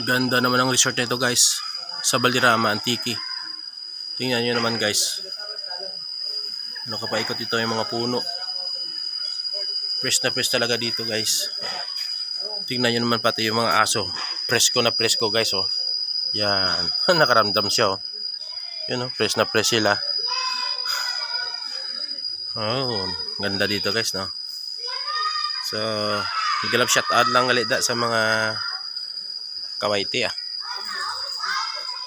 Ganda naman ang resort nito guys, sa Valderrama Antique. Tingnan nyo naman guys, nakapaikot dito yung mga puno. Fresh na fresh talaga dito guys. Tingnan nyo naman pati yung mga aso, presko na presko guys. Oh, yan. Nakaramdam siya. Oh, yun, oh, fresh na fresh sila. Oh, ganda dito guys, no. So naggalap shout out lang galida sa mga kawaiti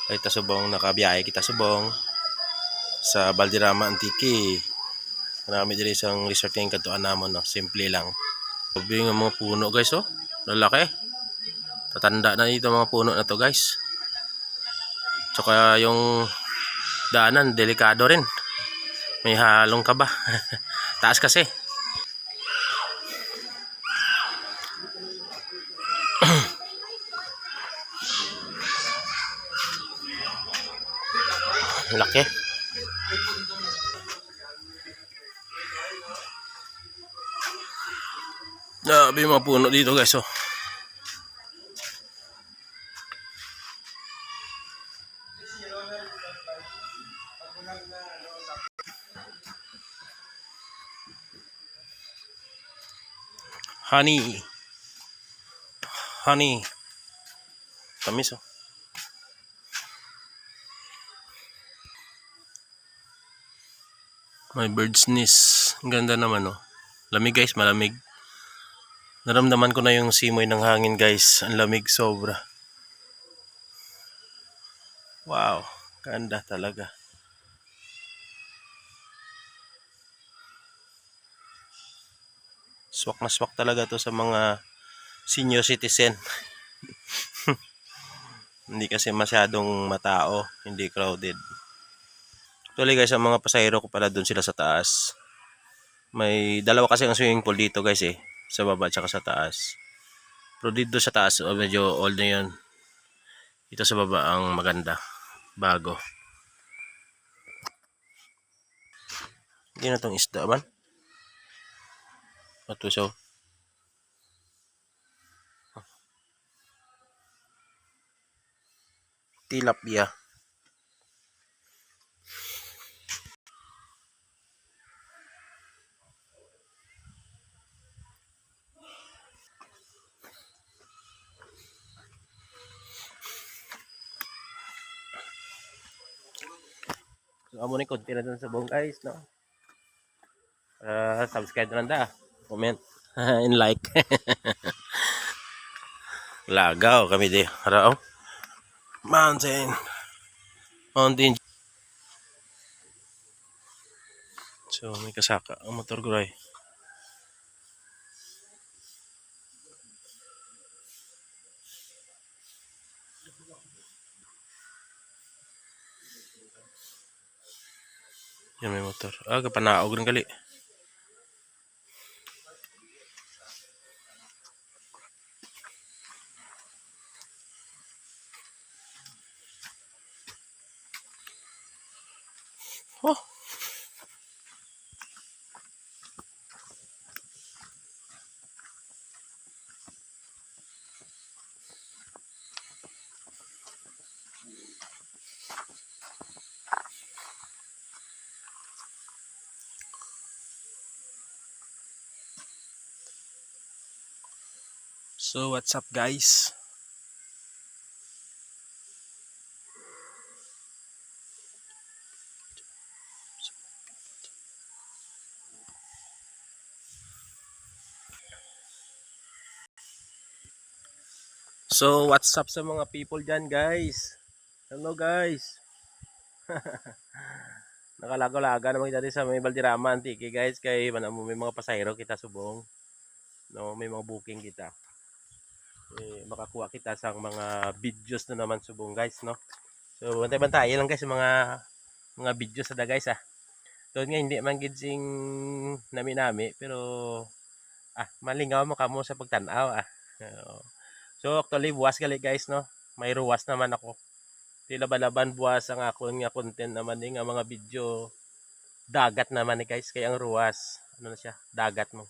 kita subong nakabiyahe kita subong sa Valderrama Antique. Marami diri isang resort yung katuan namon, no. Simple lang. Sabi nga mga puno guys, oh, lalaki. Tatanda na dito mga puno na to guys. Tsaka yung daanan delikado rin, may halong kaba. Taas kasi. Laki. Grabe yung mga puno dito guys, oh. Honey. Tamis, oh. May bird's nest. Ang ganda naman, oh. Lamig guys, malamig. Naramdaman ko na yung simoy ng hangin guys. Ang lamig sobra. Wow, ganda talaga. Swak na swak talaga to sa mga senior citizen. Hindi kasi masyadong matao, hindi crowded. Actually guys, ang mga pasahero ko pala doon sila sa taas. May dalawa kasi ang swimming pool dito guys, sa baba at sa taas. Pero dito sa taas, medyo old na yun. Dito sa baba ang maganda, bago. Hindi na itong isda man. Ito siya. Tilapia. So, amo ni konti na dun sa buong guys, no? Subscribe na lang da. Comment. And like. Lagaw kami di. Harao. Mountain. So, may kasaka ang motor ko ray. Yan may motor. Kapanaog rin kali. Oh. So, what's up guys? So, what's up sa mga people dyan guys? Hello guys. Nakalago-laga naman kita sa may Valderrama Antique guys. Kay may mga pasahero kita subong. No, may mga booking kita. makakuha kita sa mga videos na naman subong guys, no. So bantay-bantay lang guys mga videos sa guys ah. Doon nga hindi man gid sing nami-nami pero malingaw mo kamo sa pagtan-aw ah. Oo. So actually buwas gali guys no. May ruwas naman ako. Di laban-laban buwas ang akon nga content naman nga mga video dagat naman ni guys kay ang ruwas ano na siya dagat mo.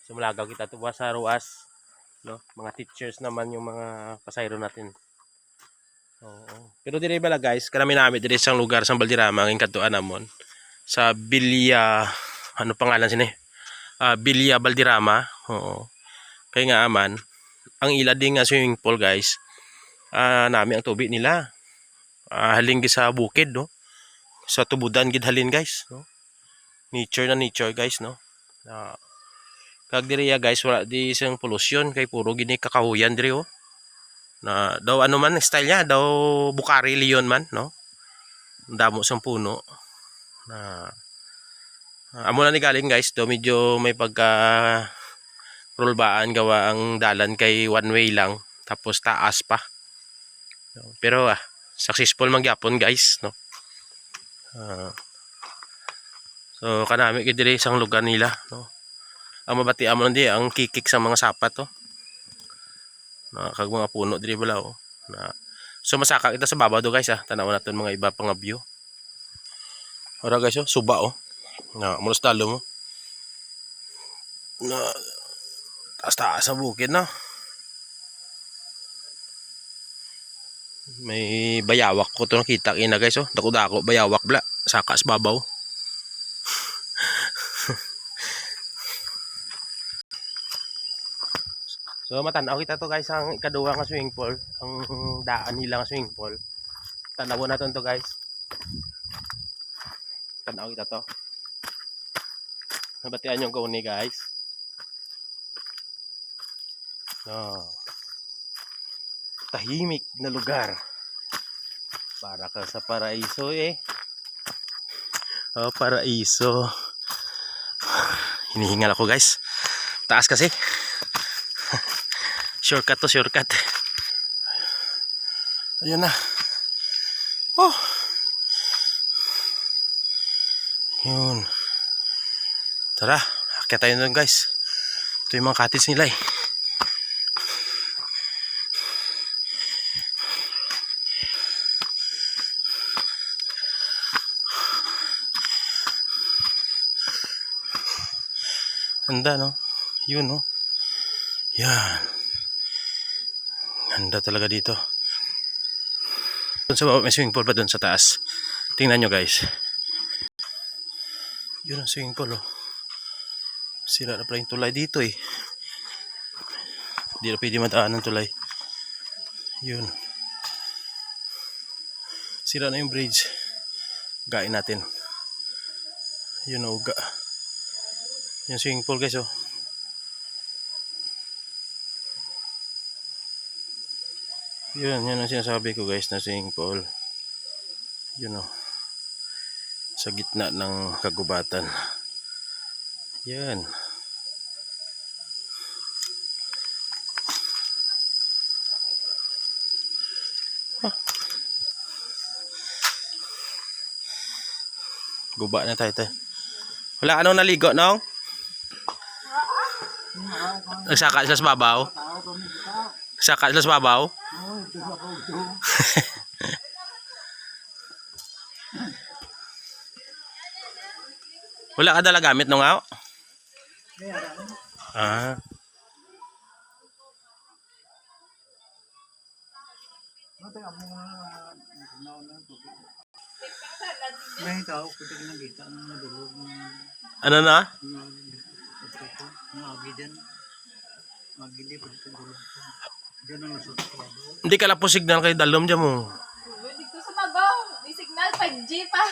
Sumulagaw kita tuwa sa ruwas no. Mga teachers naman yung mga pasayro natin. Oo. Pero dire bala guys, kanami nami dire sa lugar sa Baldirama ang kadtuan namon sa Bilya ano pangalan sini? Bilya Baldirama. Oo. Kaya nga aman ang ila ding nga swimming pool guys. Nami ang tubig nila. Halin sa bukid no. Sa tubudan gid halin guys no. Nature na nature guys no. Kag diri ya guys wala di isang pollution kay puro gini kakahuyan diri oh. Na daw ano man style niya daw Bukari Leon man no. Damo sang puno na amo na ni galing guys do medyo may pagka rulbaan gawa ang dalan kay one way lang tapos taas pa. Pero successful man gyapon guys no. So kanami gid diri sang lugar nila no. Ang mabatian mo ndi ang kikik sa mga sapat to. Kag mga puno diri bala oh. So masaka kita sa babaw do guys tanaw naton mga iba pang view. Ora guys oh, suba oh. Mulos talo mo. Taas-taas sa bukid no. May bayawak ko to nakita kina guys oh. Dako-dako bayawak bla saka sa babaw. So matanaw kita to guys ang ikaduha nga swimming pool, ang daan nila nga swimming pool. Tanawon naton to guys. Tanaw kita to. Nabatian yung gauni guys. Tahimik na lugar. Para ka sa paraiso eh. Paraiso. Hinihingal ako guys. Taas kasi. Shortcut to shortcut. Ayun na. Oh. Yun. Tara, akyat tayo doon guys. Ito yung mga cottage nila eh. Ganda no? Yun no? Yan. Ganda talaga dito. Doon sa baba may swimming pool pa doon sa taas. Tingnan nyo guys. Yun ang swimming pool oh. Sira na pala yung tulay dito eh. Hindi na pwede mataan ng tulay. Yun. Sira na yung bridge. Gain natin. Yun ang uga. Yung swimming pool guys oh. Yun ang sinasabi ko guys na swimming pool. Yun oh. Sa gitna ng kagubatan. Yan. Guba na tayo. Wala anong naligo nong? Nagsaka sila sa babaw? Nagsaka sila sa babaw? Wala ka dala gamit nung aw? Ano na? Hindi ka lang po signal kay dalom dyan mo. Dito sa babaw, may signal 5G pa.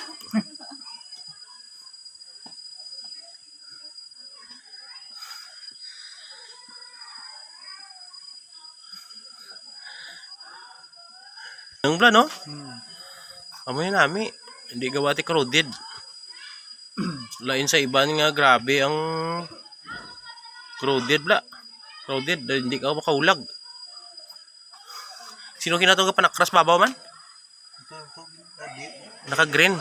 Ang bla no? Amoy nami. Hindi gawati crowded. Lain sa iban nga grabe ang crowded bla. Crowded, hindi ka makaulag. Sino kinatong ka pa nakras babaw man? Naka-green.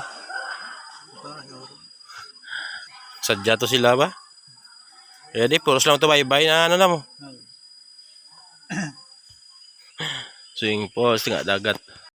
Sadya to sila ba? Kaya di, puros lang to bye-bye na ano na mo. Swing post, nga dagat.